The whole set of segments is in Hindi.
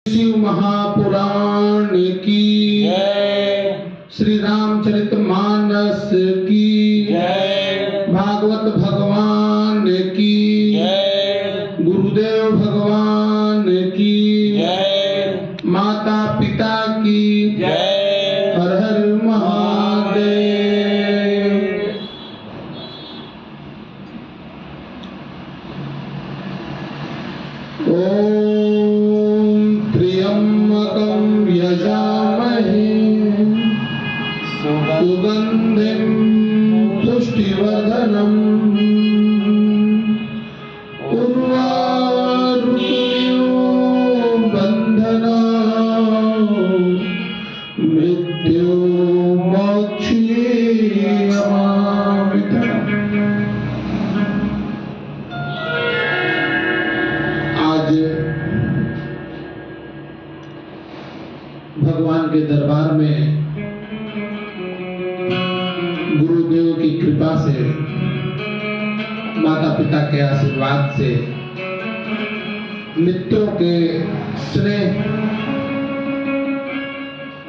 शिव महापुराण की जय, श्री रामचरितमानस की जय, भागवत भगवान की जय, गुरुदेव भगवान की जय, माता पिता की जय। हर हर महादेव। ओम त्र्यंबकं यजामहे सुगंधिं पुष्टिवर्धनम् उर्वारुकमिव बन्धनान् मृत्युमोक्षयमामृतम्। आज भगवान के दरबार में गुरुदेव की कृपा से, माता पिता के आशीर्वाद से, मित्रों के स्नेह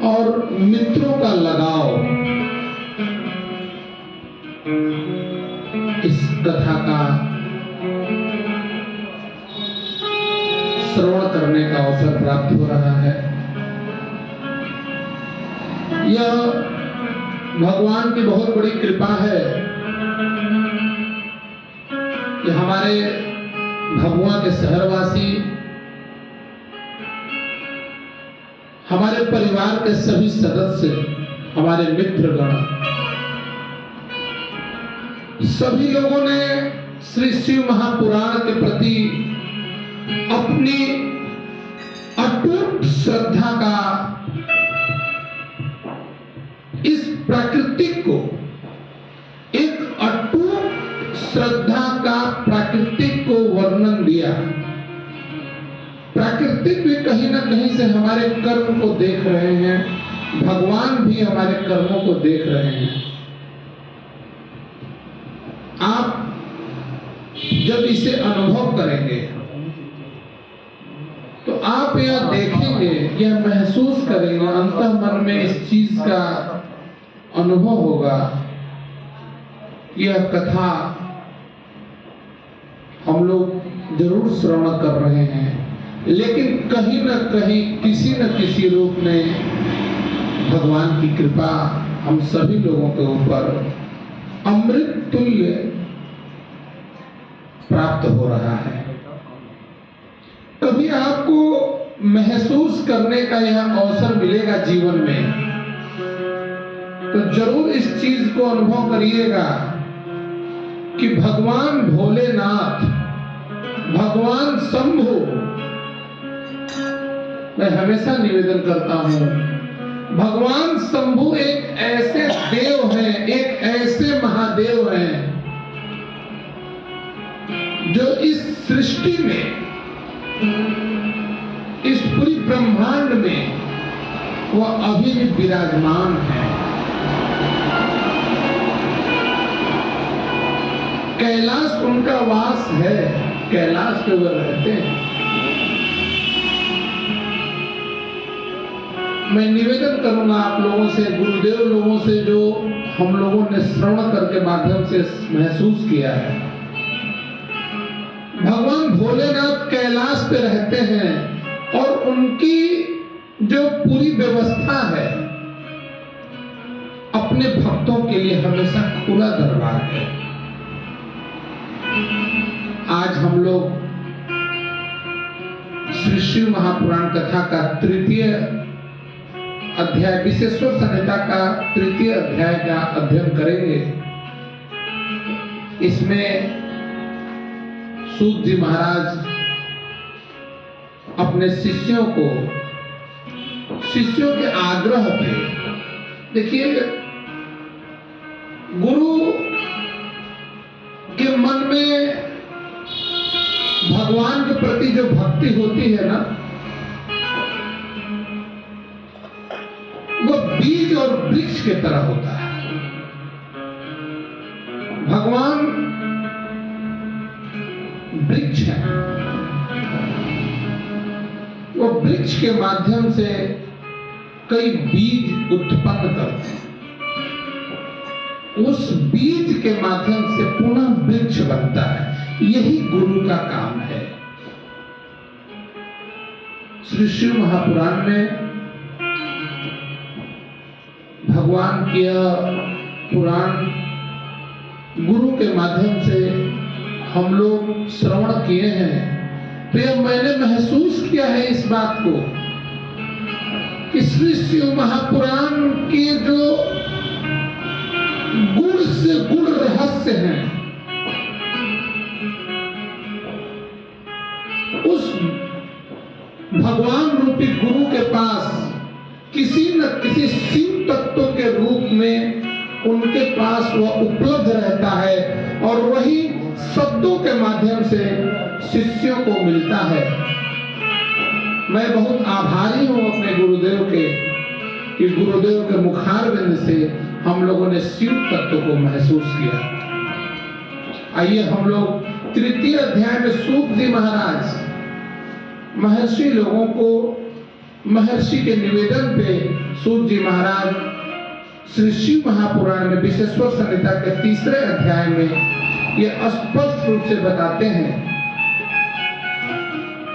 और मित्रों का लगाव, इस कथा का श्रवण करने का अवसर प्राप्त हो रहा है। यह भगवान की बहुत बड़ी कृपा है कि हमारे भभुआ के शहरवासी, हमारे परिवार के सभी सदस्य, हमारे मित्रगण, सभी लोगों ने श्री शिव महापुराण के प्रति अपनी अटूट श्रद्धा का, इस प्राकृतिक को, एक अटूट श्रद्धा का प्राकृतिक को वर्णन दिया। प्राकृतिक भी कहीं ना कहीं से हमारे कर्म को देख रहे हैं, भगवान भी हमारे कर्मों को देख रहे हैं। आप जब इसे अनुभव करेंगे तो आप यह देखेंगे, यह महसूस करेंगे, अंतः मन में इस चीज का अनुभव होगा। यह कथा हम लोग जरूर श्रवण कर रहे हैं, लेकिन कहीं न कहीं किसी न किसी रूप में भगवान की कृपा हम सभी लोगों के ऊपर अमृत तुल्य प्राप्त हो रहा है। कभी आपको महसूस करने का यह अवसर मिलेगा जीवन में, तो जरूर इस चीज को अनुभव करिएगा कि भगवान भोलेनाथ, भगवान शंभु, मैं हमेशा निवेदन करता हूं, भगवान शंभु एक ऐसे देव हैं, एक ऐसे महादेव हैं जो इस सृष्टि में, इस पूरी ब्रह्मांड में वह अभी भी विराजमान है। कैलाश उनका वास है, कैलाश पे वह रहते हैं। मैं निवेदन करूंगा आप लोगों से, गुरुदेव लोगों से, जो हम लोगों ने श्रवण करके माध्यम से महसूस किया है, भगवान भोलेनाथ कैलाश पे रहते हैं और उनकी जो पूरी व्यवस्था है अपने भक्तों के लिए हमेशा खुला दरबार है। आज हम लोग श्री शिव महापुराण कथा का तृतीय अध्याय, विशेश्वर संहिता का तृतीय अध्याय का अध्ययन करेंगे। इसमें सूत जी महाराज अपने शिष्यों के आग्रह पे, देखिए गुरु के मन में भगवान के प्रति जो भक्ति होती है ना, वो बीज और वृक्ष की तरह होता है। भगवान वृक्ष है, वो वृक्ष वृक्ष के माध्यम से कई बीज उत्पन्न करते हैं, उस बीज के माध्यम से पुनः वृक्ष बनता है। यही गुरु का काम है। श्री शिव महापुराण में भगवान की पुराण गुरु के माध्यम से हम लोग श्रवण किए हैं, तो यह मैंने महसूस किया है इस बात को कि श्री शिव महापुराण के जो गुण से गुण रहस्य हैं, उस भगवान रूपी गुरु के पास किसी न किसी शिव तत्व के रूप में उनके पास वह उपलब्ध रहता है और वही शब्दों के माध्यम से शिष्यों को मिलता है। मैं बहुत आभारी हूं अपने गुरुदेव के कि गुरुदेव के मुखारविंद से हम लोगों ने शिव तत्व को महसूस किया। आइए हम लोग तृतीय अध्याय में सूत जी महाराज महर्षि लोगों को, महर्षि के निवेदन पे सूत जी महाराज श्री शिव महापुराण में विशेश्वर संहिता के तीसरे अध्याय में ये स्पष्ट रूप से बताते हैं,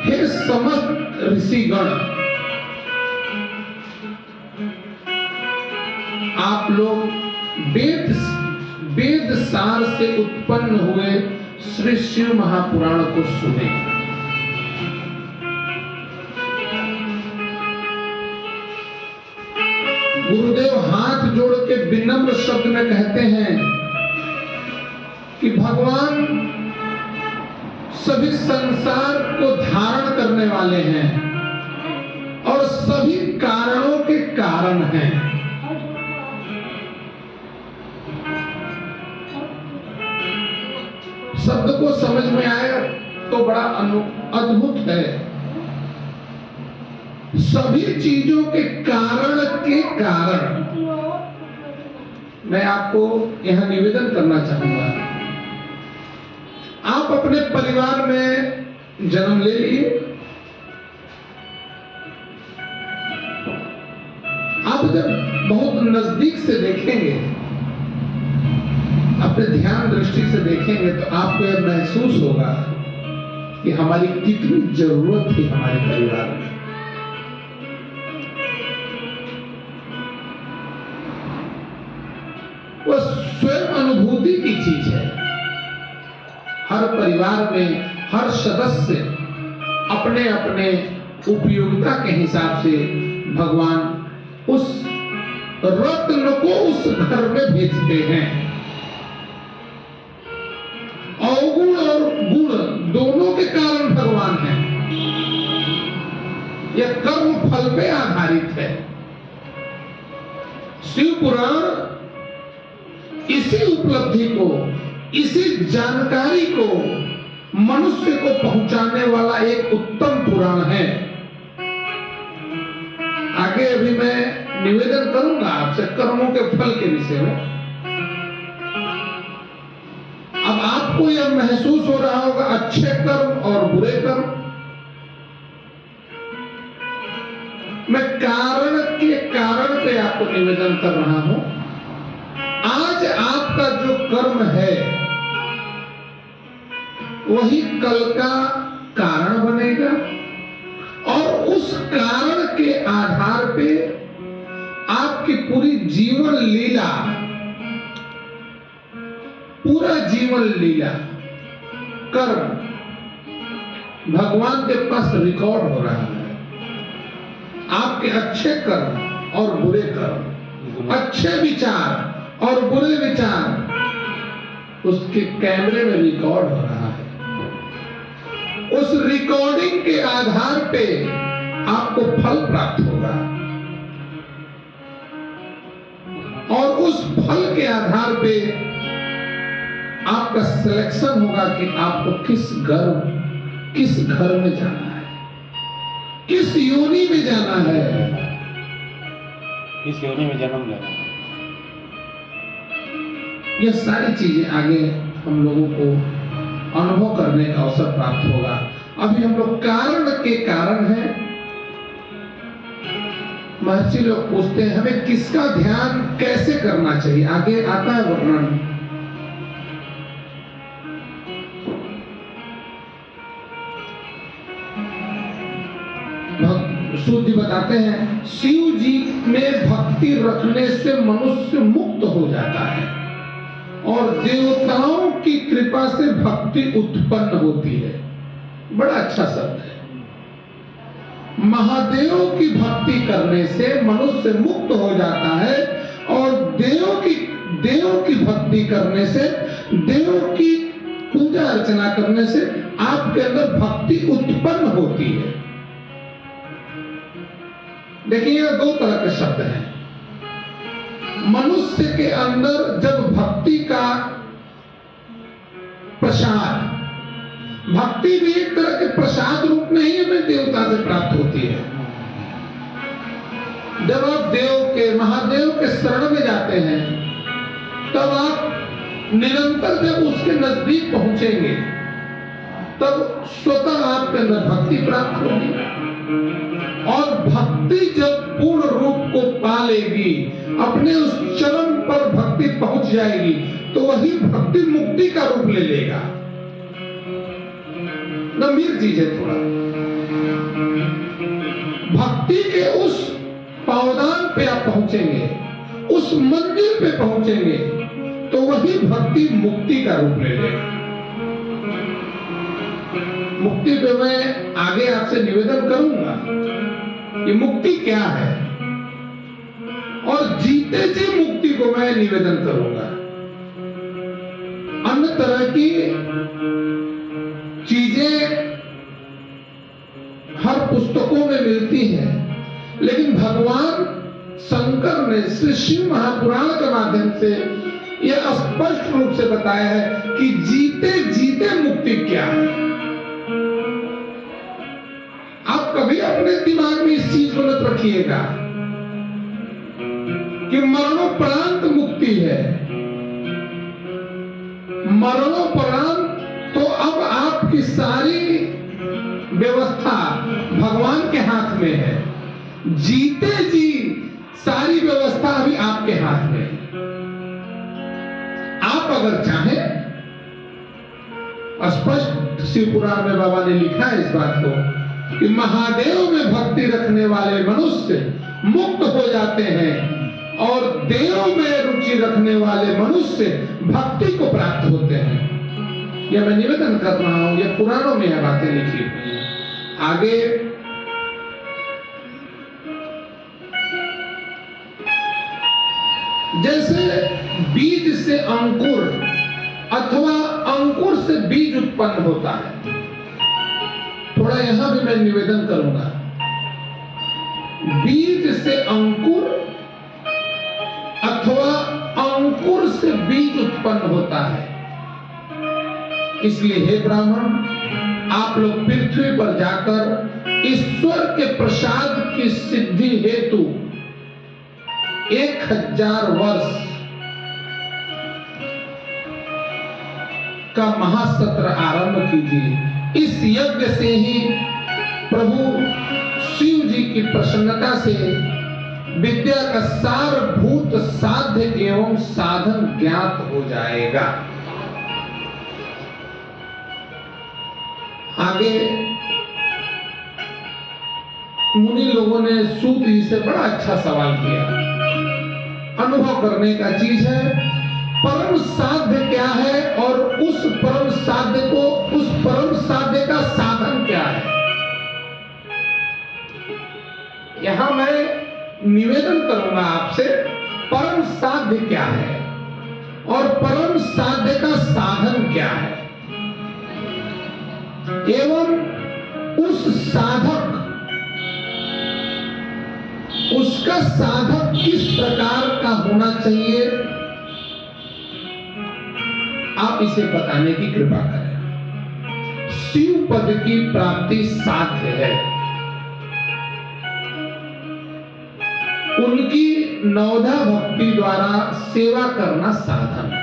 हे समस्त ऋषिगण, आप लोग वेद सार से उत्पन्न हुए श्री शिव महापुराण को सुने। गुरुदेव हाथ जोड़ के विनम्र शब्द में कहते हैं कि भगवान सभी संसार को धारण करने वाले हैं और सभी कारणों के कारण हैं। शब्द को समझ में आया तो बड़ा अद्भुत है। सभी चीजों के कारण मैं आपको यहां निवेदन करना चाहूंगा। आप अपने परिवार में जन्म ले लिए, आप जब बहुत नजदीक से देखेंगे, अपने ध्यान दृष्टि से देखेंगे, तो आपको यह महसूस होगा कि हमारी कितनी जरूरत थी हमारे परिवार में। वह स्वयं अनुभूति की चीज है। हर परिवार में हर सदस्य अपने अपने उपयोगिता के हिसाब से भगवान उस रत्न को उस घर में भेजते हैं। अवगुण और गुण दोनों के कारण भगवान है। यह कर्म फल पे आधारित है। शिव पुराण इसी उपलब्धि को, इसी जानकारी को मनुष्य को पहुंचाने वाला एक उत्तम पुराण है। आगे अभी मैं निवेदन करूंगा आपसे कर्मों के फल के विषय में। अब आपको यह महसूस हो रहा होगा अच्छे कर्म और बुरे कर्म। मैं कारण के कारण पे आपको निवेदन कर रहा हूं। आज आपका जो कर्म है वही कल का कारण बनेगा और उस कारण के आधार पे आपकी पूरी जीवन लीला, पूरा जीवन लीला कर्म भगवान के पास रिकॉर्ड हो रहा है। आपके अच्छे कर्म और बुरे कर्म, अच्छे विचार और बुरे विचार उसके कैमरे में रिकॉर्ड हो रहा है। उस रिकॉर्डिंग के आधार पे आपको फल प्राप्त होगा और उस फल के आधार पे आपका सिलेक्शन होगा कि आपको किस घर में जाना है, किस योनि में जाना है, किस योनि में जन्म लेना है। यह सारी चीजें आगे हम लोगों को अनुभव करने का अवसर प्राप्त होगा। अभी हम लोग कारण के कारण हैं महर्षि लोग पूछते हैं हमें किसका ध्यान कैसे करना चाहिए। आगे आता है वर्णन। सूत जी बताते हैं शिव जी में भक्ति रखने से मनुष्य मुक्त हो जाता है और देवताओं की कृपा से भक्ति उत्पन्न होती है। बड़ा अच्छा शब्द है। महादेव की भक्ति करने से मनुष्य मुक्त हो जाता है और देव की भक्ति करने से, देव की पूजा अर्चना करने से आपके अंदर भक्ति उत्पन्न होती है। देखिए यह दो तरह के शब्द हैं। मनुष्य के अंदर जब भक्ति का प्रसाद, भक्ति भी एक तरह के प्रसाद रूप में ही हमें देवता से प्राप्त होती है। जब आप महादेव के शरण में जाते हैं तब आप निरंतर जब उसके नजदीक पहुंचेंगे तब स्वतः आपके अंदर भक्ति प्राप्त होगी और भक्ति जब पूर्ण रूप को पा लेगी, अपने उस चरम पर भक्ति पहुंच जाएगी तो वही भक्ति मुक्ति का रूप ले लेगा। गंभीर चीज है थोड़ा। भक्ति के उस पावदान पे आप पहुंचेंगे, उस मंजिल पे पहुंचेंगे तो वही भक्ति मुक्ति का रूप ले लेगा। मुक्ति पे मैं आगे आपसे निवेदन करूंगा कि मुक्ति क्या है और जीते जी मुक्ति को मैं निवेदन करूंगा। अन्य तरह की चीजें हर पुस्तकों में मिलती हैं, लेकिन भगवान शंकर ने श्री शिव महापुराण के माध्यम से यह स्पष्ट रूप से बताया है कि जीते जीते मुक्ति क्या है। आप कभी अपने दिमाग में इस चीज को मत रखिएगा कि मरणोपरांत मुक्ति है। मरणोपरांत तो अब आपकी सारी व्यवस्था भगवान के हाथ में है। जीते जी सारी व्यवस्था अभी आपके हाथ में है। आप अगर चाहें, स्पष्ट शिव पुराण में बाबा ने लिखा है इस बात को कि महादेव में भक्ति रखने वाले मनुष्य मुक्त हो जाते हैं और देव में रुचि रखने वाले मनुष्य भक्ति को प्राप्त होते हैं। यह मैं निवेदन कर रहा हूं, यह पुराणों में यह बातें लिखी हुई हैं। आगे जैसे बीज से अंकुर अथवा अंकुर से बीज उत्पन्न होता है, थोड़ा यहां भी मैं निवेदन करूंगा। बीज से अंकुर अथवा अंकुर से बीज उत्पन्न होता है। इसलिए हे ब्राह्मण, आप लोग पृथ्वी पर जाकर ईश्वर के प्रसाद की सिद्धि हेतु 1000 वर्ष का महासत्र आरंभ कीजिए। इस यज्ञ से ही प्रभु शिव जी की प्रसन्नता से विद्या का सारभूत साध्य एवं साधन ज्ञात हो जाएगा। आगे मुनि लोगों ने सूत जी से बड़ा अच्छा सवाल किया। अनुभव करने का चीज है। परम साध्य क्या है और उस परम साध्य का साधन क्या है। यहां मैं निवेदन करूंगा आपसे, परम साध्य क्या है और परम साध्य का साधन क्या है एवं उस साधक, उसका साधक किस प्रकार का होना चाहिए, आप इसे बताने की कृपा करें। शिव पद की प्राप्ति साध्य है, उनकी नवधा भक्ति द्वारा सेवा करना साधन है।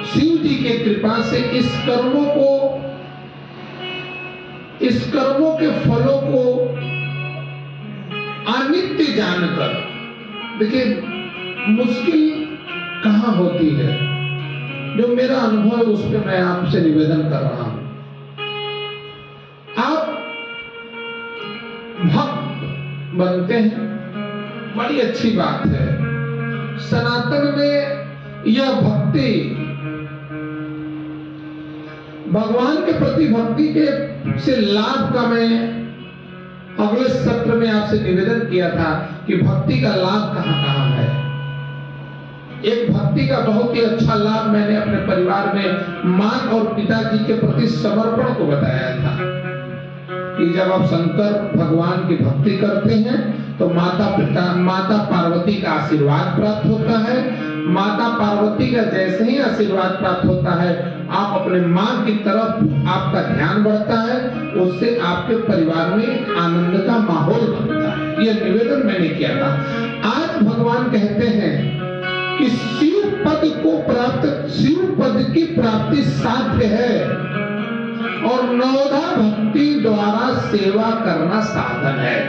शिव जी के कृपा से इस कर्मों के फलों को नित्य जानकर। देखिए मुश्किल कहाँ होती है, जो मेरा अनुभव है उस पर मैं आपसे निवेदन कर रहा हूं। आप भक्त बनते हैं, बड़ी अच्छी बात है। सनातन में यह भक्ति, भगवान के प्रति भक्ति के से लाभ का मैं अगले सत्र में आपसे निवेदन किया था कि भक्ति का लाभ कहां कहां है। एक भक्ति का बहुत ही अच्छा लाभ मैंने अपने परिवार में मां और पिताजी के प्रति समर्पण को बताया था कि जब आप शंकर भगवान की भक्ति करते हैं तो माता पार्वती का आशीर्वाद प्राप्त होता है। माता पार्वती का जैसे ही आशीर्वाद प्राप्त होता है, आप अपने मां की तरफ आपका ध्यान बढ़ता है, उससे आपके परिवार में एक आनंद का माहौल बनता है। यह निवेदन मैंने किया था। आज भगवान कहते हैं कि शिव पद की प्राप्ति साध्य है और नवधा भक्ति द्वारा सेवा करना साधन है।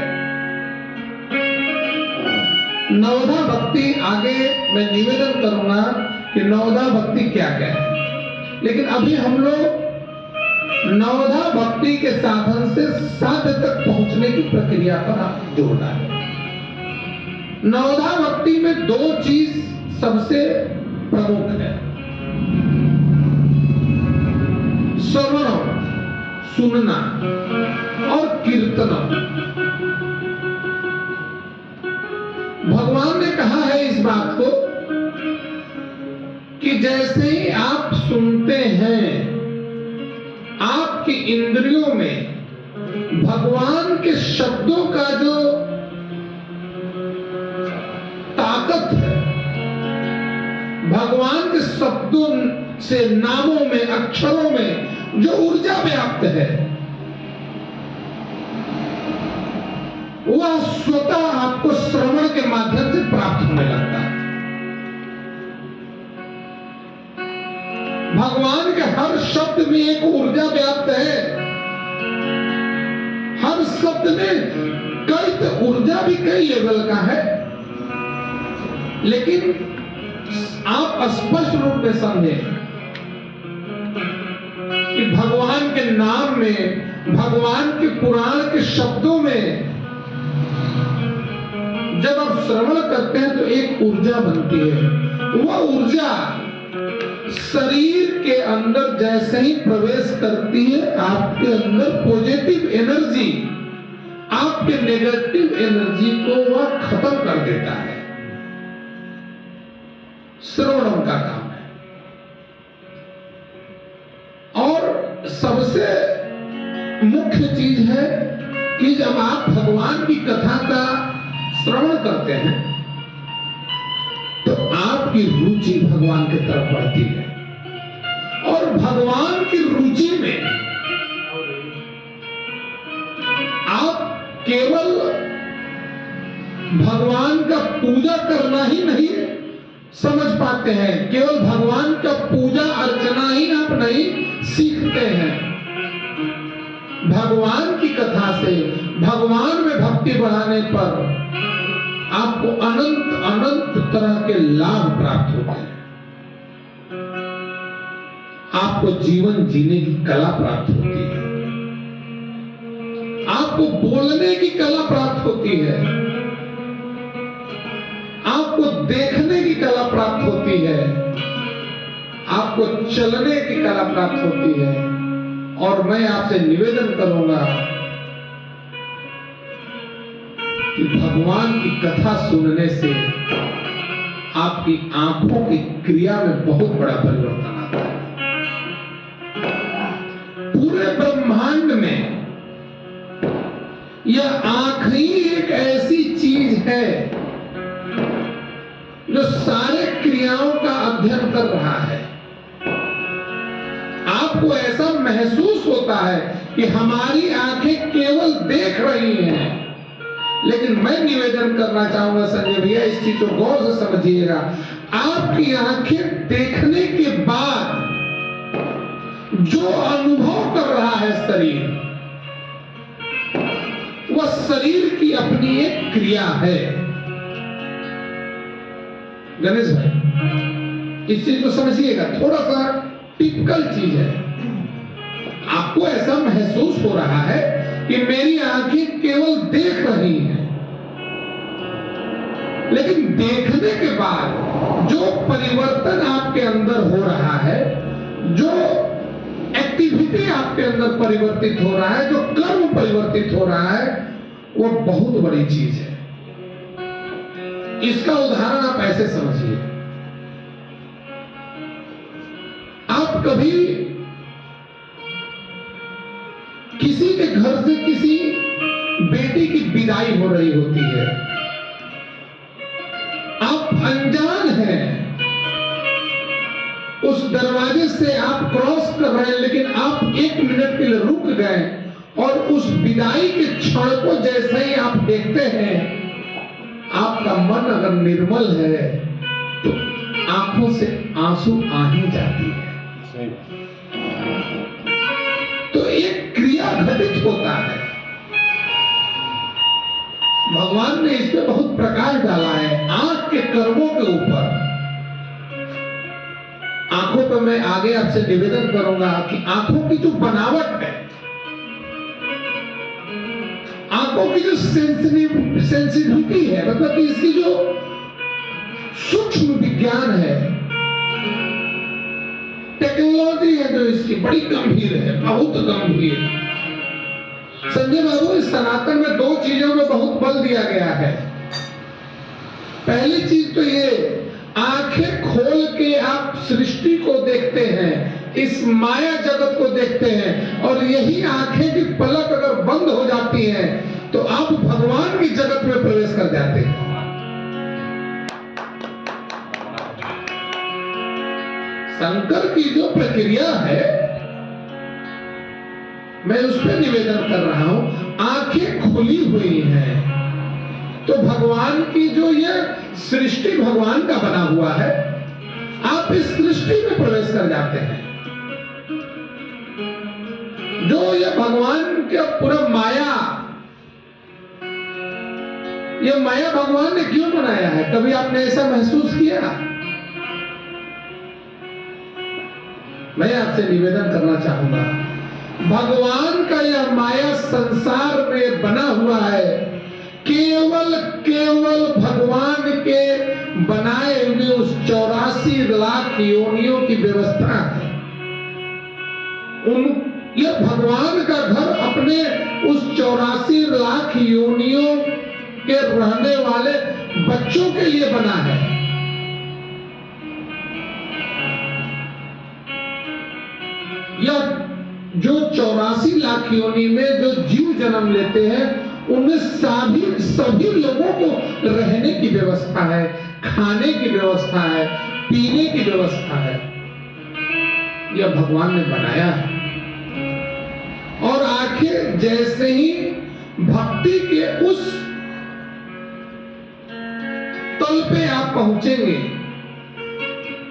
नवधा भक्ति आगे मैं निवेदन करूंगा कि नवधा भक्ति क्या क्या है, लेकिन अभी हम लोग नवधा भक्ति के साधन से साध्य तक पहुंचने की प्रक्रिया पर जोर डालें। नवधा भक्ति में दो चीज सबसे प्रमुख है। श्रवण सुनना और कीर्तन। भगवान ने कहा है इस बात को कि जैसे ही आप सुनते हैं, आपकी इंद्रियों में भगवान के शब्दों का जो ताकत है, भगवान के शब्दों से, नामों में, अक्षरों में जो ऊर्जा व्याप्त है, वह स्वतः आपको श्रवण के माध्यम से प्राप्त होने लगता है। भगवान के हर शब्द में एक ऊर्जा व्याप्त है। हर शब्द में कई ऊर्जा भी कई लेवल का है, लेकिन आप स्पष्ट रूप में समझें कि भगवान के नाम में, भगवान के पुराण के शब्दों में जब आप श्रवण करते हैं तो एक ऊर्जा बनती है। वह ऊर्जा शरीर के अंदर जैसे ही प्रवेश करती है, आपके अंदर पॉजिटिव एनर्जी, आपके नेगेटिव एनर्जी को वह खत्म कर देता है। श्रवण का काम है। और सबसे मुख्य चीज है कि जब आप भगवान की कथा का श्रवण करते हैं तो आपकी रुचि भगवान की तरफ बढ़ती है, और भगवान की रुचि में आप केवल भगवान का पूजा करना ही नहीं समझ पाते हैं, केवल भगवान का पूजा अर्चना ही आप नहीं सीखते हैं। भगवान की कथा से, भगवान में भक्ति बढ़ाने पर आपको अनंत अनंत तरह के लाभ प्राप्त होते हैं। आपको जीवन जीने की कला प्राप्त होती है, आपको बोलने की कला प्राप्त होती है, आपको देखने की कला प्राप्त होती है, आपको चलने की कला प्राप्त होती है। और मैं आपसे निवेदन करूंगा कि भगवान की कथा सुनने से आपकी आंखों की क्रिया में बहुत बड़ा परिवर्तन आता है। पूरे ब्रह्मांड में यह आंख ही एक ऐसी चीज है जो सारे क्रियाओं का अध्ययन कर रहा है। आपको ऐसा महसूस होता है कि हमारी आंखें केवल देख रही हैं, लेकिन मैं निवेदन करना चाहूंगा संजय भैया, इस चीज को गौर से समझिएगा। आपकी आंखें देखने के बाद जो अनुभव कर रहा है शरीर, वह शरीर की अपनी एक क्रिया है। गणेश भाई इस चीज को समझिएगा, थोड़ा सा टिपिकल चीज है। आपको ऐसा महसूस हो रहा है कि मेरी आंखें केवल देख रही हैं, लेकिन देखने के बाद जो परिवर्तन आपके अंदर हो रहा है, जो एक्टिविटी आपके अंदर परिवर्तित हो रहा है, जो कर्म परिवर्तित हो रहा है, वो बहुत बड़ी चीज है। इसका उदाहरण आप ऐसे समझिए, आप कभी किसी के घर से किसी बेटी की विदाई हो रही होती है, आप अनजान हैं, उस दरवाजे से आप क्रॉस कर रहे हैं, लेकिन आप 1 मिनट के लिए रुक गए और उस विदाई के क्षण को जैसे ही आप देखते हैं, आपका मन अगर निर्मल है तो आंखों से आंसू आ ही जाती है। तो एक क्रिया घटित होता है। भगवान ने इस पे बहुत प्रकाश डाला है, आंख के कर्मों के ऊपर। आंखों पर मैं आगे आपसे निवेदन करूंगा कि आंखों की जो बनावट है, आंखों की जो सेंसिटिविटी है, मतलब कि इसकी जो सूक्ष्म विज्ञान है, टेक्नोलॉजी है, जो इसकी बड़ी गंभीर है, बहुत गंभीर। संजय बाबू, इस सनातन में 2 चीजों में बहुत बल दिया गया है। पहली चीज तो ये, आंखें खोल के आप सृष्टि को देखते हैं, इस माया जगत को देखते हैं, और यही आंखें की पलक अगर बंद हो जाती है तो आप भगवान की जगत में प्रवेश कर जाते हैं। शंकर की जो प्रक्रिया है, मैं उस पर निवेदन कर रहा हूं, आंखें खुली हुई हैं तो भगवान की जो ये सृष्टि भगवान का बना हुआ है, आप इस सृष्टि में प्रवेश कर जाते हैं। जो ये भगवान का पूरा माया, ये माया भगवान ने क्यों बनाया है, कभी आपने ऐसा महसूस किया? मैं आपसे निवेदन करना चाहूंगा, भगवान का यह माया संसार में बना हुआ है, केवल भगवान के बनाए हुए उस 84 लाख योनियों की व्यवस्था है। यह भगवान का घर अपने उस 84 लाख योनियों के रहने वाले बच्चों के लिए बना है। यह जो 84 लाख योनि में जो जीव जन्म लेते हैं, उनमें सभी लोगों को रहने की व्यवस्था है, खाने की व्यवस्था है, पीने की व्यवस्था है। यह भगवान ने बनाया है। और आखिर जैसे ही भक्ति के उस तल पे आप पहुंचेंगे,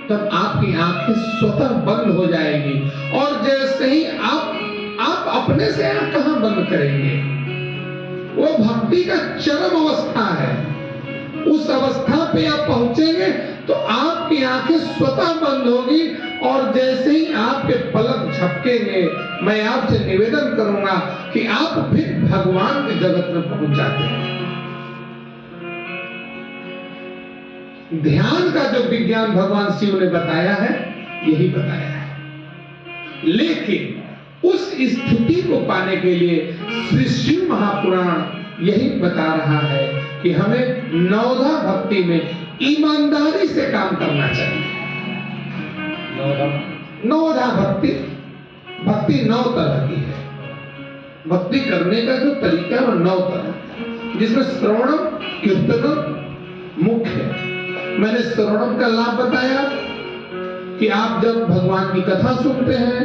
तब आपकी आंखें स्वतः बंद हो जाएगी। और जैसे ही आप अपने से आंख कहां बंद करेंगे, वो भक्ति का चरम अवस्था है। उस अवस्था पे आप पहुंचेंगे तो आपकी आंखें स्वतः बंद होगी, और जैसे ही आपके पलक झपकेंगे, मैं आपसे निवेदन करूंगा कि आप फिर भगवान के जगत में पहुंच जाते हैं। ध्यान का जो विज्ञान भगवान शिव ने बताया है, यही बताया है। लेकिन उस स्थिति को पाने के लिए श्री शिव महापुराण यही बता रहा है कि हमें नवधा भक्ति में ईमानदारी से काम करना चाहिए। नवधा भक्ति 9 तरह की है। भक्ति करने का जो तरीका है वो 9 तरह, जिसमें श्रवणम कीर्तनम मुख्य है। मैंने श्रवणम का लाभ बताया कि आप जब भगवान की कथा सुनते हैं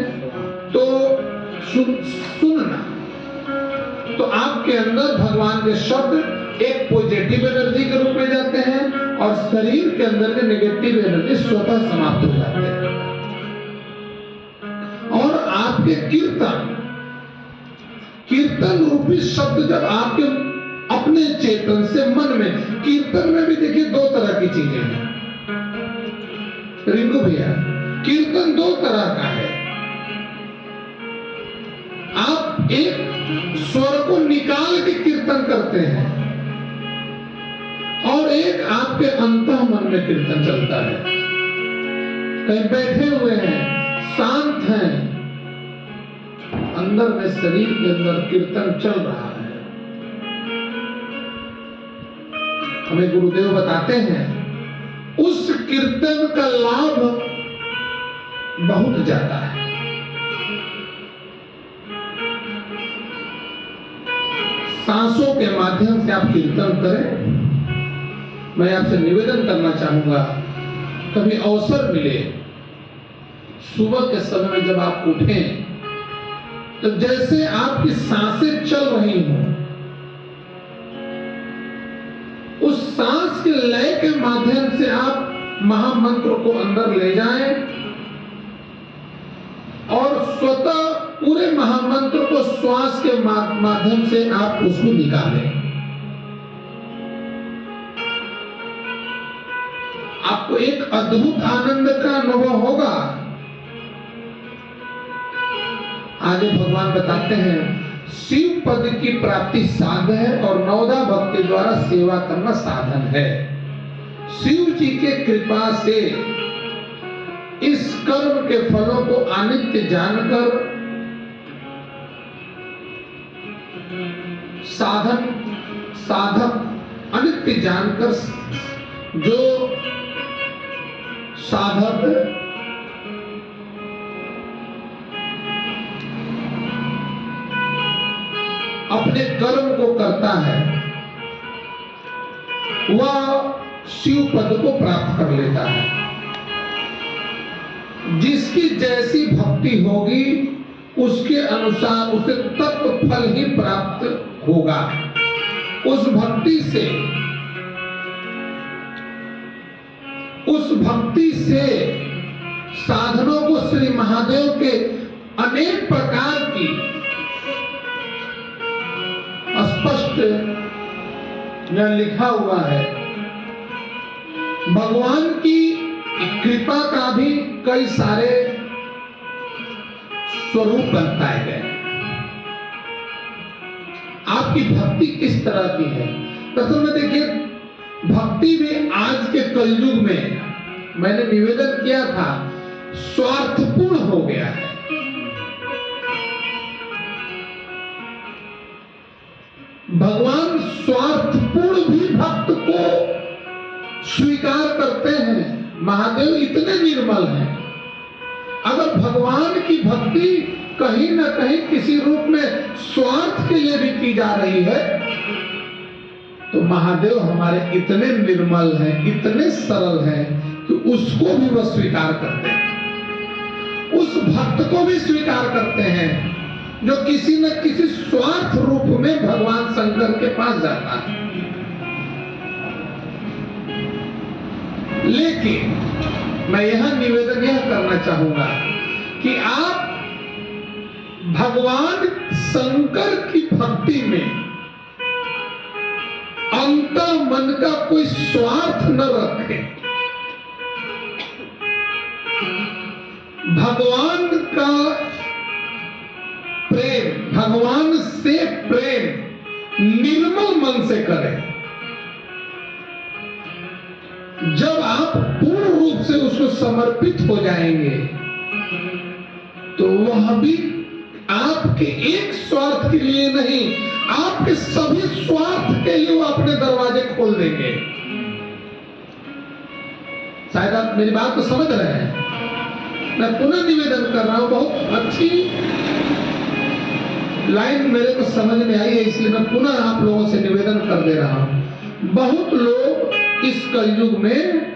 तो सुनना, तो आपके अंदर भगवान के शब्द एक पॉजिटिव एनर्जी के रूप में जाते हैं, और शरीर के अंदर के नेगेटिव एनर्जी स्वतः समाप्त हो जाते हैं। और आपके कीर्तन रूप भी शब्द जब आपके अपने चेतन से मन में, कीर्तन में भी देखिए दो तरह की चीजें हैं रिंकू भैया, कीर्तन दो तरह का है। आप एक स्वर को निकाल के कीर्तन करते हैं और एक आपके अंतः मन में कीर्तन चलता है। कहीं बैठे हुए हैं, शांत हैं, अंदर में शरीर के अंदर कीर्तन चल रहा है। हमें गुरुदेव बताते हैं उस कीर्तन का लाभ बहुत ज्यादा है। सांसों के माध्यम से आप कीर्तन करें। मैं आपसे निवेदन करना चाहूंगा, कभी अवसर मिले सुबह के समय में जब आप उठें तो जैसे आपकी सांसें चल रही हों, उस सांस के लय के माध्यम से आप महामंत्र को अंदर ले जाएं और स्वतः पूरे महामंत्र को श्वास के माध्यम से आप उसको निकालें। आपको एक अद्भुत आनंद का अनुभव होगा। आगे भगवान बताते हैं शिव पद की प्राप्ति साध्य है और नवदा भक्ति द्वारा सेवा करना साधन है। शिव जी के कृपा से इस कर्म के फलों को अनित्य जानकर साधक अनित्य जानकर जो साधक अपने कर्म को करता है वह शिव पद को प्राप्त कर लेता है। जिसकी जैसी भक्ति होगी उसके अनुसार उसे तत्व फल ही प्राप्त होगा। उस भक्ति से साधनों को श्री महादेव के अनेक प्रकार की स्पष्ट में लिखा हुआ है। भगवान की कृपा का भी कई सारे स्वरूप बताए गए। आपकी भक्ति किस तरह की है? प्रथम में देखिए, भक्ति में आज के कलयुग में मैंने निवेदन किया था स्वार्थपूर्ण हो गया है। भगवान स्वार्थपूर्ण भी भक्त को स्वीकार करते हैं। महादेव इतने निर्मल हैं। अगर भगवान की भक्ति कहीं ना कहीं किसी रूप में स्वार्थ के लिए भी की जा रही है तो महादेव हमारे इतने निर्मल हैं, इतने सरल हैं कि उसको भी वह स्वीकार करते हैं। उस भक्त को भी स्वीकार करते हैं जो किसी न किसी स्वार्थ रूप में भगवान शंकर के पास जाता है। लेकिन मैं यहां निवेदन यह करना चाहूंगा कि आप भगवान शंकर की भक्ति में अंतर मन का कोई स्वार्थ न रखें। भगवान का प्रेम, भगवान से प्रेम निर्मल मन से करें। जब आप पूर्ण रूप से उसको समर्पित हो जाएंगे तो वह भी आपके एक स्वार्थ के लिए नहीं, आपके सभी स्वार्थ के लिए वो अपने दरवाजे खोल देंगे। शायद आप मेरी बात को समझ रहे हैं। मैं पुनः निवेदन कर रहा हूं, बहुत अच्छी लाइन मेरे को समझ में आई है, इसलिए मैं पुनः आप लोगों से निवेदन कर दे रहा हूं। बहुत लोग इस कलयुग में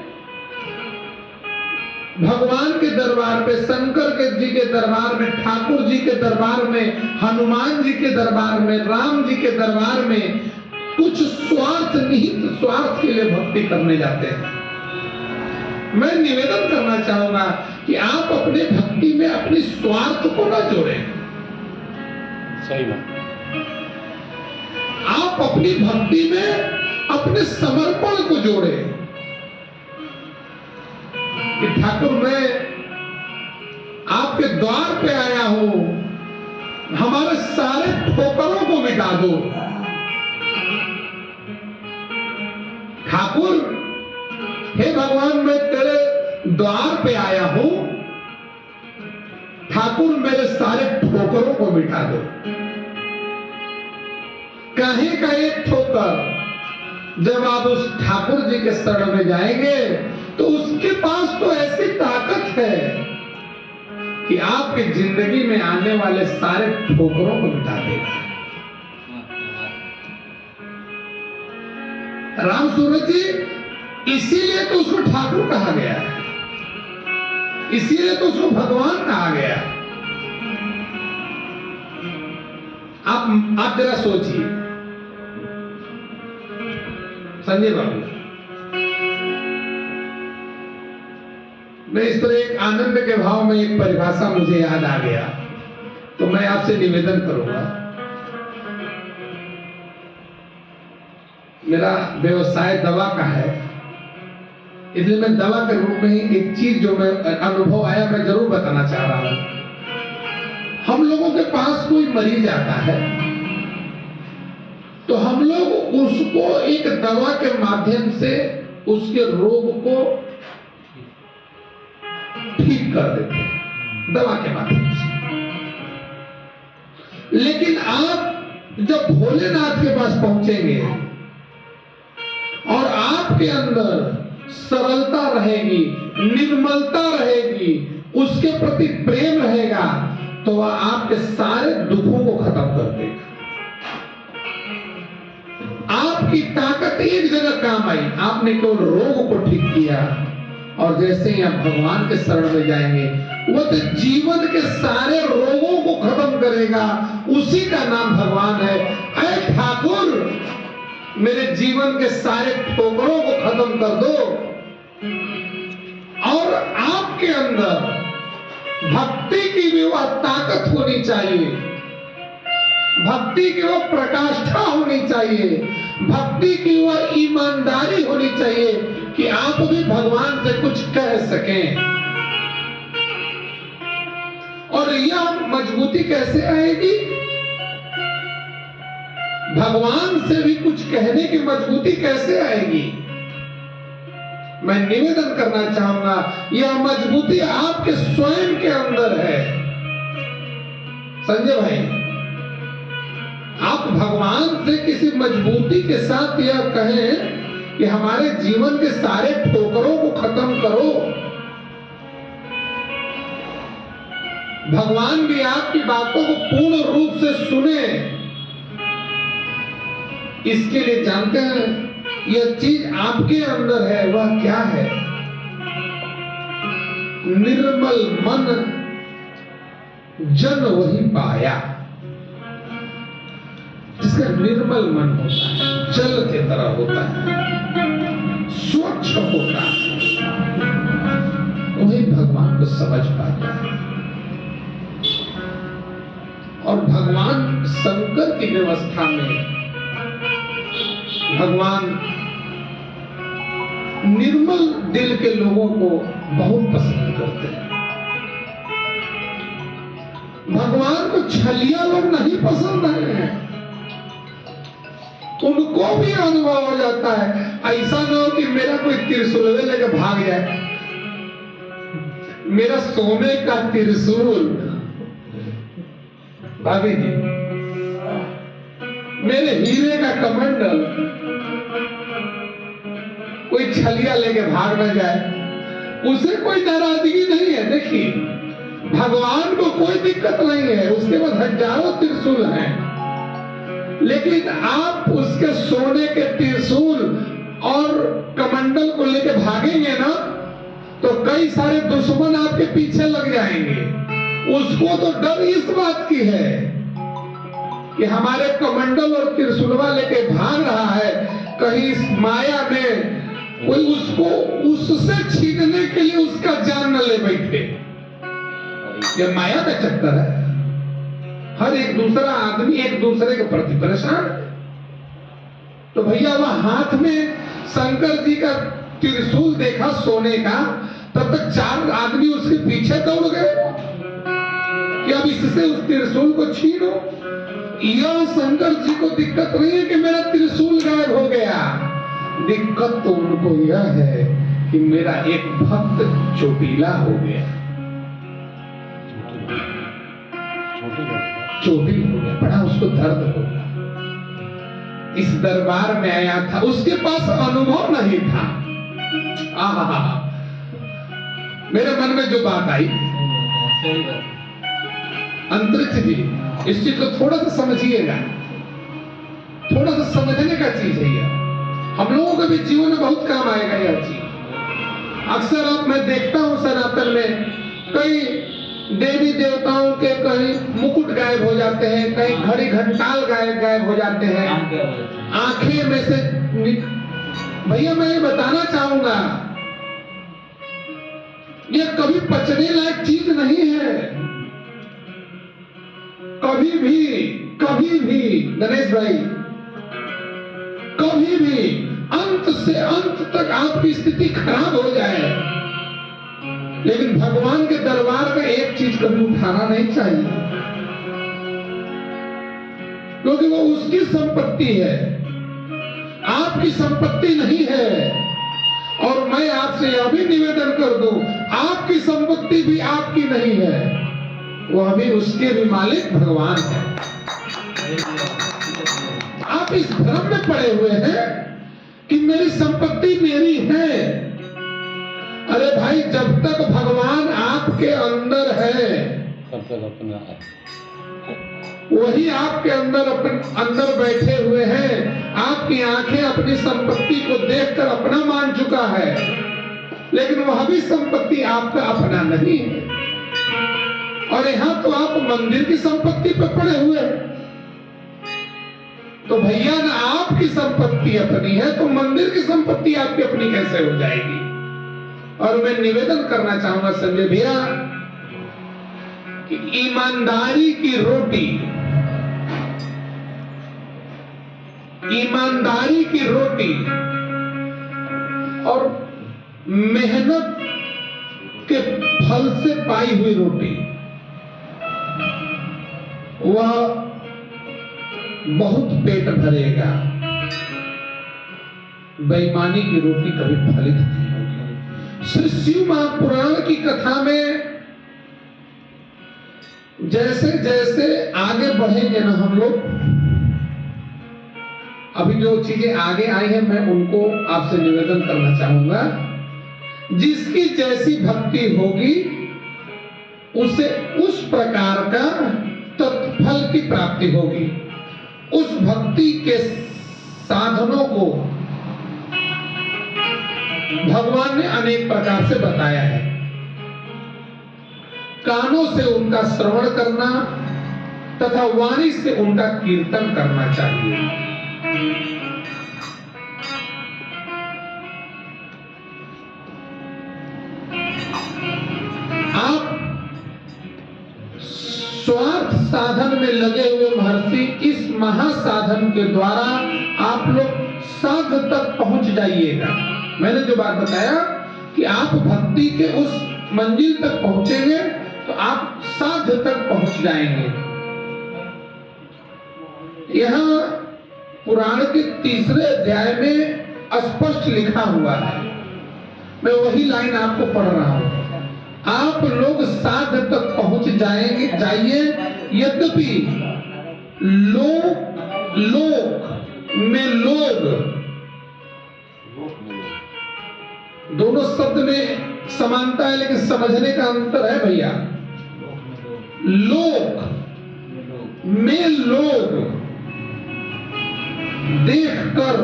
भगवान के दरबार पे, शंकर के जी के दरबार में, ठाकुर जी के दरबार में, हनुमान जी के दरबार में, राम जी के दरबार में कुछ स्वार्थ निहित स्वार्थ के लिए भक्ति करने जाते हैं। मैं निवेदन करना चाहूंगा कि आप अपने भक्ति में अपने स्वार्थ को न जोड़ें। सही बात। आप अपनी भक्ति में अपने समर्पण को जोड़े कि ठाकुर मैं आपके द्वार पे आया हूं, हमारे सारे ठोकरों को मिटा दो। ठाकुर हे भगवान मैं तेरे द्वार पे आया हूं, ठाकुर मेरे सारे ठोकरों को मिटा दो। कहीं का एक ठोकर जब आप उस ठाकुर जी के शरण में जाएंगे तो उसके पास तो ऐसी ताकत है कि आपकी जिंदगी में आने वाले सारे ठोकरों को मिटा देगा। राम सूरज जी इसीलिए तो उसको ठाकुर कहा गया है, इसीलिए तो उसको भगवान कहा गया। आप जरा सोचिए संजय बाबू, मैं इस तरह एक आनंद के भाव में एक परिभाषा मुझे याद आ गया, तो मैं आपसे निवेदन करूंगा। मेरा व्यवसाय दवा का है, इसलिए मैं दवा के रूप में ही एक चीज जो मैं अनुभव आया मैं जरूर बताना चाह रहा हूं। हम लोगों के पास कोई मरीज आता है तो हम लोग उसको एक दवा के माध्यम से उसके रोग को ठीक कर देते हैं, दवा के माध्यम से। लेकिन आप जब भोलेनाथ के पास पहुंचेंगे और आपके अंदर सरलता रहेगी, निर्मलता रहेगी, उसके प्रति प्रेम रहेगा, तो वह आपके सारे दुखों को खत्म कर देगा। आपकी ताकत एक जगह काम आई, आपने केवल रोग को ठीक किया, और जैसे ही आप भगवान के शरण में जाएंगे वो तो जीवन के सारे रोगों को खत्म करेगा। उसी का नाम भगवान है। ऐ ठाकुर मेरे जीवन के सारे ठोकरों को खत्म कर दो, और आपके अंदर भक्ति की भी वह ताकत होनी चाहिए, भक्ति की वह प्रकाष्ठा होनी चाहिए, भक्ति की वह ईमानदारी होनी चाहिए कि आप भी भगवान से कुछ कह सकें। और यह मजबूती कैसे आएगी? भगवान से भी कुछ कहने की मजबूती कैसे आएगी? मैं निवेदन करना चाहूंगा, यह मजबूती आपके स्वयं के अंदर है। संजय भाई, आप भगवान से किसी मजबूती के साथ यह कहें कि हमारे जीवन के सारे ठोकरों को खत्म करो, भगवान भी आपकी बातों को पूर्ण रूप से सुने। इसके लिए जानते हैं यह चीज आपके अंदर है, वह क्या है? निर्मल मन जन वही पाया। जिसका निर्मल मन होता है, जल की तरह होता है, स्वच्छ होता है, वही भगवान को समझ पाता है। और भगवान शंकर की व्यवस्था में भगवान निर्मल दिल के लोगों को बहुत पसंद करते हैं। भगवान को छलिया लोग नहीं पसंद है, उनको भी अनुभव हो जाता है। ऐसा ना हो कि मेरा कोई त्रिशूल लेकर भाग जाए, मेरा सोने का त्रिशूल, भाभी जी मेरे हीरे का कमंडल कोई छलिया लेके भाग न जाए, उसे कोई नाराजगी नहीं है। देखिए भगवान को कोई दिक्कत नहीं है, उसके पास हजारों त्रिशूल हैं, लेकिन आप उसके सोने के त्रिशूल और कमंडल को लेके भागेंगे ना तो कई सारे दुश्मन आपके पीछे लग जाएंगे। उसको तो डर इस बात की है कि हमारे कमंडल और त्रिशूलवा लेके भाग रहा है, कहीं इस माया में कोई उसको उससे छीनने के लिए उसका जान न ले बैठे। यह माया का चक्कर है। हर एक दूसरा आदमी एक दूसरे के प्रति परेशान है। तो भैया वह हाथ में शंकर जी का त्रिशूल देखा सोने का, तब तक 4 आदमी उसके पीछे दौड़ गए कि अब इससे उस त्रिशूल को छीनो। यह शंकर जी को दिक्कत नहीं है कि मेरा त्रिशूल गायब हो गया, दिक्कत तो उनको यह है कि मेरा एक भक्त चोटीला हो गया, चोटिल हो गया, बड़ा उसको दर्द होगा। इस दरबार में आया था, उसके पास अनुभव नहीं था। आहा, मेरे मन में जो बात आई, अंतरिक्ष जी इस चीज को थोड़ा सा समझिएगा, थोड़ा सा समझने का चीज है यह, हम लोगों के भी जीवन में बहुत काम आएगा यह चीज। अक्सर अब मैं देखता हूं सनातन में कई देवी देवताओं के कहीं मुकुट गायब हो जाते हैं, कहीं घड़ी घंटाल गायब हो जाते हैं, आंखें में से भैया मैं ये बताना चाहूंगा, ये कभी पचने लायक चीज नहीं है। कभी भी गणेश भाई, कभी भी अंत से अंत तक आपकी स्थिति खराब हो जाए, लेकिन भगवान के दरबार का एक चीज कभी उठाना नहीं चाहिए, क्योंकि वो उसकी संपत्ति है, आपकी संपत्ति नहीं है। और मैं आपसे यह भी निवेदन कर दूं, आपकी संपत्ति भी आपकी नहीं है, वह भी उसके भी मालिक भगवान है। आप इस भ्रम में पड़े हुए हैं कि मेरी संपत्ति मेरी है। अरे भाई, जब तक भगवान आपके अंदर है, तब तक अपना है, वही आपके अंदर बैठे हुए हैं। आपकी आंखें अपनी संपत्ति को देखकर अपना मान चुका है, लेकिन वह भी संपत्ति आपका अपना नहीं है। और यहां तो आप मंदिर की संपत्ति पर पड़े हुए हैं। तो भैया, ना आपकी संपत्ति अपनी है तो मंदिर की संपत्ति आपकी अपनी कैसे हो जाएगी। और मैं निवेदन करना चाहूंगा संजय भैया कि ईमानदारी की रोटी, ईमानदारी की रोटी और मेहनत के फल से पाई हुई रोटी, वह बहुत पेट भरेगा। बेईमानी की रोटी कभी फलित नहीं होगी। श्री शिव महापुराण की कथा में जैसे जैसे आगे बढ़ेंगे ना हम लोग, अभी जो चीजें आगे आई हैं मैं उनको आपसे निवेदन करना चाहूंगा। जिसकी जैसी भक्ति होगी उसे उस प्रकार का तत्फल की प्राप्ति होगी। उस भक्ति के साधनों को भगवान ने अनेक प्रकार से बताया है। कानों से उनका श्रवण करना तथा वाणी से उनका कीर्तन करना चाहिए। आप स्वार्थ साधन में लगे हुए महर्षि, इस महासाधन के द्वारा आप लोग साध तक पहुंच जाइएगा। मैंने जो बात बताया कि आप भक्ति के उस मंजिल तक पहुंचेंगे तो आप साध तक पहुंच जाएंगे। यहाँ पुराण के 3 अध्याय में स्पष्ट लिखा हुआ है, मैं वही लाइन आपको पढ़ रहा हूं। आप लोग साध तक पहुंच जाएंगे, जाइए। यद्यपि लोक में लोग, दोनों शब्द में समानता है लेकिन समझने का अंतर है भैया। लोक में लोग देखकर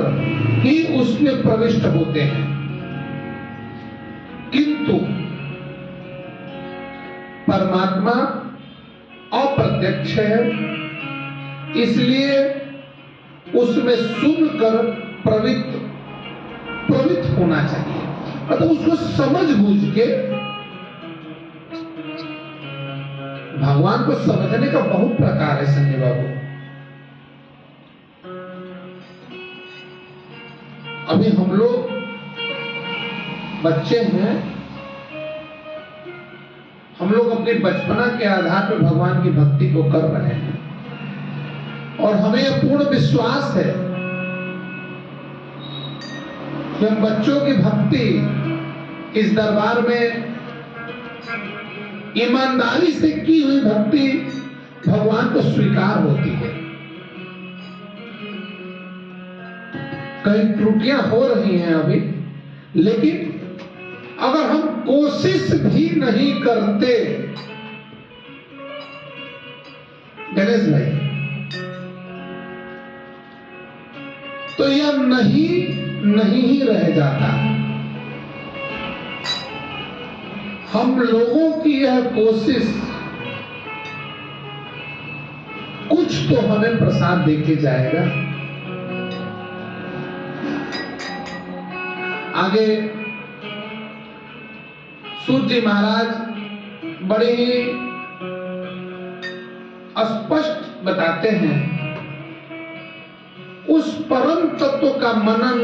ही उसमें प्रविष्ट होते हैं, किंतु परमात्मा अप्रत्यक्ष है, इसलिए उसमें सुनकर प्रवृत्त होना चाहिए। मतलब उसको समझ बूझ के, भगवान को समझने का बहुत प्रकार है संजय बाबू। अभी हम लोग बच्चे हैं, हम लोग अपने बचपना के आधार पर भगवान की भक्ति को कर रहे हैं और हमें यह पूर्ण विश्वास है कि हम बच्चों की भक्ति इस दरबार में ईमानदारी से की हुई भक्ति भगवान को स्वीकार होती है। कई त्रुटियां हो रही हैं अभी, लेकिन अगर हम कोशिश भी नहीं करते, गणेश भाई, तो यह नहीं ही रह जाता। हम लोगों की यह कोशिश कुछ तो हमें प्रसाद देके जाएगा। आगे सूत जी महाराज बड़े ही स्पष्ट बताते हैं, उस परम तत्व का मनन,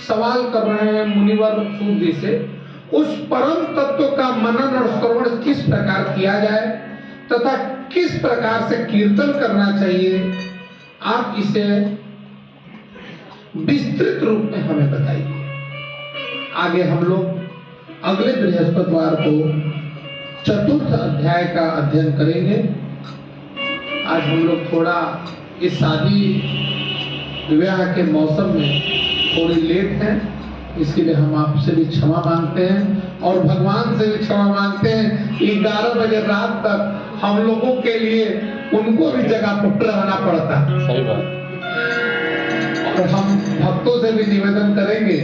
सवाल कर रहे हैं मुनिवर सूत जी से, उस परम तत्व का मनन और श्रवण किस प्रकार किया जाए तथा किस प्रकार से कीर्तन करना चाहिए, आप इसे विस्तृत रूप में हमें बताइए। आगे हम लोग अगले बृहस्पतिवार को चतुर्थ अध्याय का अध्ययन करेंगे। आज हम लोग थोड़ा इस शादी विवाह के मौसम में थोड़ी लेट हैं, इसके लिए हम आपसे भी क्षमा मांगते हैं और भगवान से भी क्षमा मांगते हैं। 11 बजे रात तक हम लोगों के लिए उनको भी जगह पर रहना पड़ता। सही बात। और हम भक्तों से भी निवेदन करेंगे,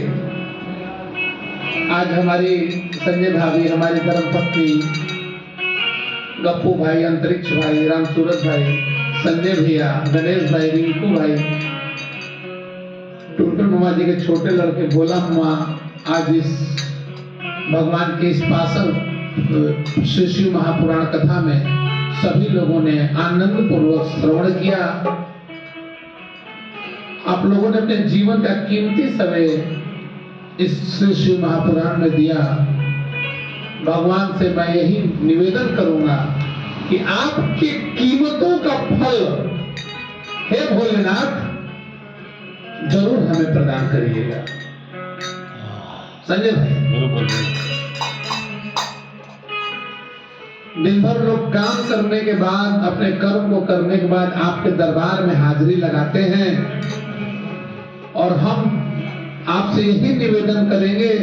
आज हमारी संजय भाभी, हमारी धर्मपत्नी, गप्पू भाई, अंतरिक्ष भाई, राम सूरत भाई, संजय भैया, गणेश भाई, रिंकू भाई, टुटुल मामा जी के छोटे लड़के भोला मामा, आज इस भगवान के इस पासन श्री शिव महापुराण कथा में सभी लोगों ने आनंद पूर्वक श्रवण किया। आप लोगों ने अपने जीवन का कीमती समय इस श्री शिव महापुराण में दिया। भगवान से मैं यही निवेदन करूंगा कि आपकी कीमतों का फल हे भोलेनाथ जरूर हमें प्रदान करिएगा। संजय भाई, बिल्कुल। दिन भर लोग काम करने के बाद, अपने कर्म को करने के बाद आपके दरबार में हाजिरी लगाते हैं और हम आपसे यही निवेदन करेंगे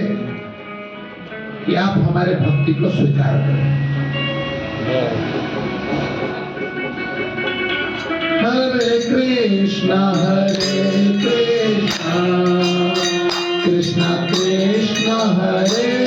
कि आप हमारे भक्ति को स्वीकार करें। हरे कृष्णा कृष्णा कृष्णा कृष्णा हरे